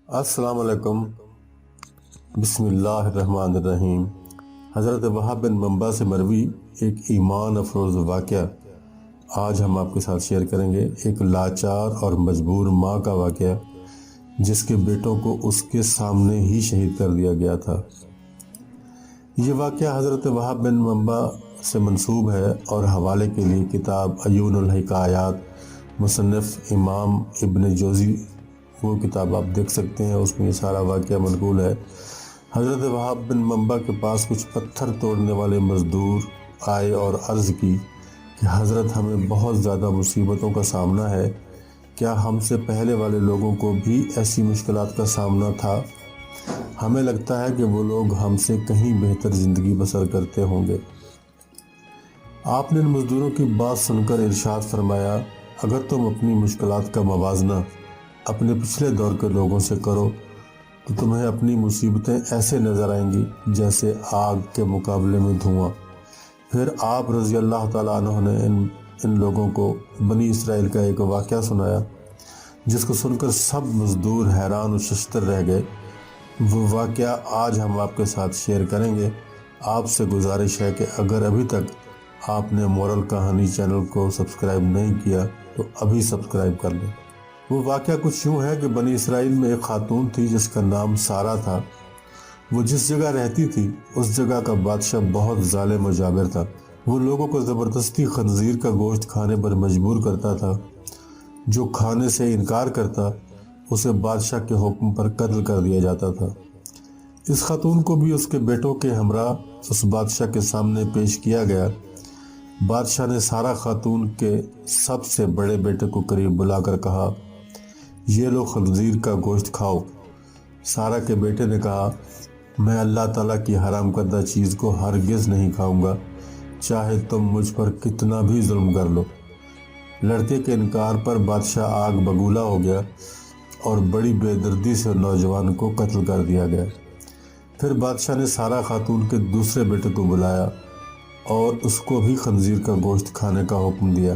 السلام علیکم۔ بسم اللہ الرحمن الرحیم۔ حضرت وہاب بن منبع سے مروی ایک ایمان افروز واقعہ آج ہم آپ کے ساتھ شیئر کریں گے۔ ایک لاچار اور مجبور ماں کا واقعہ جس کے بیٹوں کو اس کے سامنے ہی شہید کر دیا گیا تھا۔ یہ واقعہ حضرت وہاب بن منبع سے منسوب ہے اور حوالے کے لیے کتاب عیون الحکایات مصنف امام ابن جوزی، وہ کتاب آپ دیکھ سکتے ہیں، اس میں یہ سارا واقعہ منقول ہے۔ حضرت وہاب بن منبع کے پاس کچھ پتھر توڑنے والے مزدور آئے اور عرض کی کہ حضرت ہمیں بہت زیادہ مصیبتوں کا سامنا ہے، کیا ہم سے پہلے والے لوگوں کو بھی ایسی مشکلات کا سامنا تھا؟ ہمیں لگتا ہے کہ وہ لوگ ہم سے کہیں بہتر زندگی بسر کرتے ہوں گے۔ آپ نے ان مزدوروں کی بات سن کر ارشاد فرمایا، اگر تم اپنی مشکلات کا موازنہ اپنے پچھلے دور کے لوگوں سے کرو تو تمہیں اپنی مصیبتیں ایسے نظر آئیں گی جیسے آگ کے مقابلے میں دھواں۔ پھر آپ رضی اللہ تعالیٰ عنہ نے ان لوگوں کو بنی اسرائیل کا ایک واقعہ سنایا جس کو سن کر سب مزدور حیران و ششدر رہ گئے۔ وہ واقعہ آج ہم آپ کے ساتھ شیئر کریں گے۔ آپ سے گزارش ہے کہ اگر ابھی تک آپ نے مورل کہانی چینل کو سبسکرائب نہیں کیا تو ابھی سبسکرائب کر لیں۔ وہ واقعہ کچھ یوں ہے کہ بنی اسرائیل میں ایک خاتون تھی جس کا نام سارہ تھا۔ وہ جس جگہ رہتی تھی اس جگہ کا بادشاہ بہت ظالم و جابر تھا۔ وہ لوگوں کو زبردستی خنزیر کا گوشت کھانے پر مجبور کرتا تھا۔ جو کھانے سے انکار کرتا اسے بادشاہ کے حکم پر قتل کر دیا جاتا تھا۔ اس خاتون کو بھی اس کے بیٹوں کے ہمراہ اس بادشاہ کے سامنے پیش کیا گیا۔ بادشاہ نے سارہ خاتون کے سب سے بڑے بیٹے کو قریب بلا کر کہا، یہ لو خنزیر کا گوشت کھاؤ۔ سارہ کے بیٹے نے کہا، میں اللہ تعالیٰ کی حرام کردہ چیز کو ہرگز نہیں کھاؤں گا، چاہے تم مجھ پر کتنا بھی ظلم کر لو۔ لڑکے کے انکار پر بادشاہ آگ بگولا ہو گیا اور بڑی بے دردی سے نوجوان کو قتل کر دیا گیا۔ پھر بادشاہ نے سارہ خاتون کے دوسرے بیٹے کو بلایا اور اس کو بھی خنزیر کا گوشت کھانے کا حکم دیا۔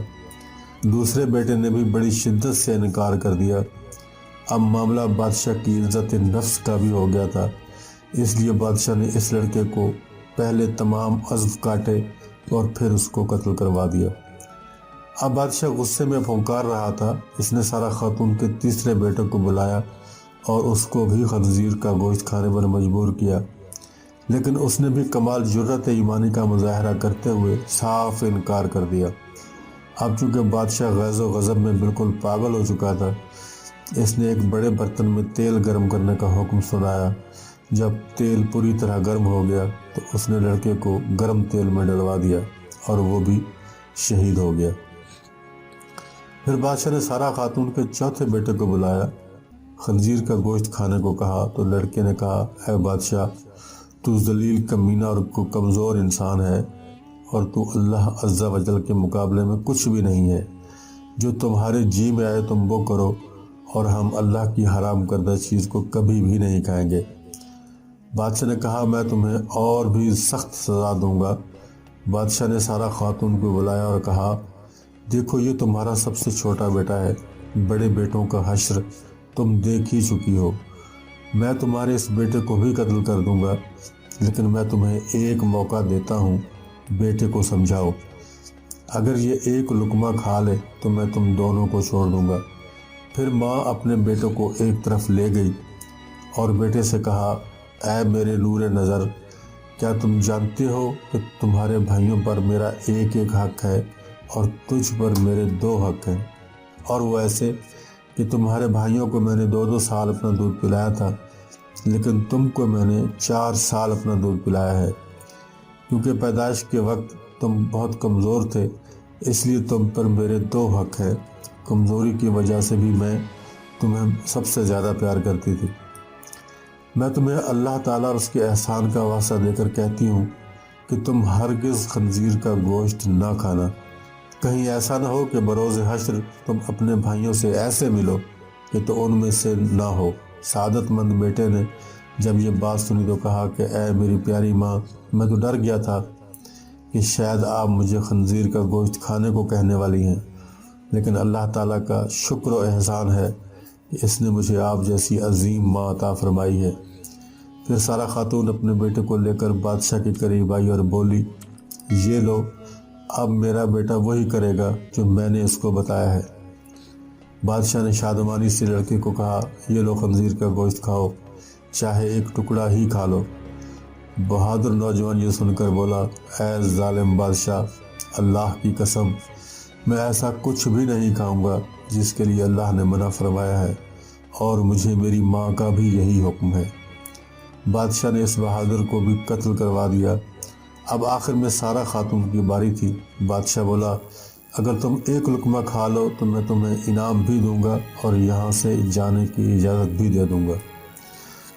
دوسرے بیٹے نے بھی بڑی شدت سے انکار کر دیا۔ اب معاملہ بادشاہ کی عزت نفس کا بھی ہو گیا تھا، اس لیے بادشاہ نے اس لڑکے کو پہلے تمام عضو کاٹے اور پھر اس کو قتل کروا دیا۔ اب بادشاہ غصے میں پھونکار رہا تھا۔ اس نے سارہ خاتون کے تیسرے بیٹے کو بلایا اور اس کو بھی خنزیر کا گوشت کھانے پر مجبور کیا، لیکن اس نے بھی کمال جرأت ایمانی کا مظاہرہ کرتے ہوئے صاف انکار کر دیا۔ اب چونکہ بادشاہ غیظ و غضب میں بالکل پاگل ہو چکا تھا، اس نے ایک بڑے برتن میں تیل گرم کرنے کا حکم سنایا۔ جب تیل پوری طرح گرم ہو گیا تو اس نے لڑکے کو گرم تیل میں ڈلوا دیا اور وہ بھی شہید ہو گیا۔ پھر بادشاہ نے سارہ خاتون کے چوتھے بیٹے کو بلایا، خنزیر کا گوشت کھانے کو کہا تو لڑکے نے کہا، اے بادشاہ، تو ذلیل کمینہ اور کمزور انسان ہے اور تو اللہ عز و جل کے مقابلے میں کچھ بھی نہیں ہے۔ جو تمہارے جی میں آئے تم وہ کرو اور ہم اللہ کی حرام کردہ چیز کو کبھی بھی نہیں کھائیں گے۔ بادشاہ نے کہا، میں تمہیں اور بھی سخت سزا دوں گا۔ بادشاہ نے سارہ خاتون کو بلایا اور کہا، دیکھو یہ تمہارا سب سے چھوٹا بیٹا ہے، بڑے بیٹوں کا حشر تم دیکھ ہی چکی ہو۔ میں تمہارے اس بیٹے کو بھی قتل کر دوں گا، لیکن میں تمہیں ایک موقع دیتا ہوں، بیٹے کو سمجھاؤ۔ اگر یہ ایک لقمہ کھا لے تو میں تم دونوں کو چھوڑ دوں گا۔ پھر ماں اپنے بیٹوں کو ایک طرف لے گئی اور بیٹے سے کہا، اے میرے نور نظر، کیا تم جانتے ہو کہ تمہارے بھائیوں پر میرا ایک ایک حق ہے اور تجھ پر میرے 2 حق ہیں، اور وہ ایسے کہ تمہارے بھائیوں کو میں نے 2 سال اپنا دودھ پلایا تھا، لیکن تم کو میں نے 4 سال اپنا دودھ پلایا ہے۔ کیونکہ پیدائش کے وقت تم بہت کمزور تھے، اس لیے تم پر میرے 2 حق ہیں۔ کمزوری کی وجہ سے بھی میں تمہیں سب سے زیادہ پیار کرتی تھی۔ میں تمہیں اللہ تعالیٰ اور اس کے احسان کا واسطہ دے کر کہتی ہوں کہ تم ہرگز خنزیر کا گوشت نہ کھانا، کہیں ایسا نہ ہو کہ بروز حشر تم اپنے بھائیوں سے ایسے ملو کہ تو ان میں سے نہ ہو۔ سعادت مند بیٹے نے جب یہ بات سنی تو کہا کہ اے میری پیاری ماں، میں تو ڈر گیا تھا کہ شاید آپ مجھے خنزیر کا گوشت کھانے کو کہنے والی ہیں، لیکن اللہ تعالیٰ کا شکر و احسان ہے اس نے مجھے آپ جیسی عظیم ماں عطا فرمائی ہے۔ پھر سارہ خاتون اپنے بیٹے کو لے کر بادشاہ کے قریب آئی اور بولی، یہ لو، اب میرا بیٹا وہی کرے گا جو میں نے اس کو بتایا ہے۔ بادشاہ نے شادمانی سے لڑکے کو کہا، یہ لو خنزیر کا گوشت کھاؤ، چاہے ایک ٹکڑا ہی کھا لو۔ بہادر نوجوان یہ سن کر بولا، اے ظالم بادشاہ، اللہ کی قسم، میں ایسا کچھ بھی نہیں کھاؤں گا جس کے لیے اللہ نے منع فرمایا ہے، اور مجھے میری ماں کا بھی یہی حکم ہے۔ بادشاہ نے اس بہادر کو بھی قتل کروا دیا۔ اب آخر میں سارہ خاتون کی باری تھی۔ بادشاہ بولا، اگر تم ایک لقمہ کھا لو تو میں تمہیں انعام بھی دوں گا اور یہاں سے جانے کی اجازت بھی دے دوں گا،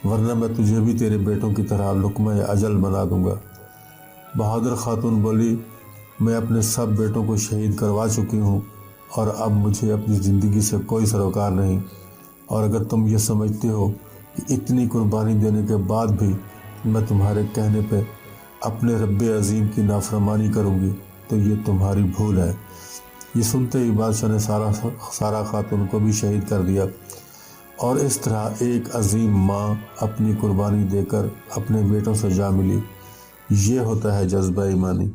ورنہ میں تجھے بھی تیرے بیٹوں کی طرح لقمہ اجل بنا دوں گا۔ بہادر خاتون بولی، میں اپنے سب بیٹوں کو شہید کروا چکی ہوں اور اب مجھے اپنی زندگی سے کوئی سروکار نہیں، اور اگر تم یہ سمجھتے ہو کہ اتنی قربانی دینے کے بعد بھی میں تمہارے کہنے پہ اپنے رب عظیم کی نافرمانی کروں گی تو یہ تمہاری بھول ہے۔ یہ سنتے ہی بادشاہ نے سارہ خاتون کو بھی شہید کر دیا، اور اس طرح ایک عظیم ماں اپنی قربانی دے کر اپنے بیٹوں سے جا ملی۔ یہ ہوتا ہے جذبہ ایمانی۔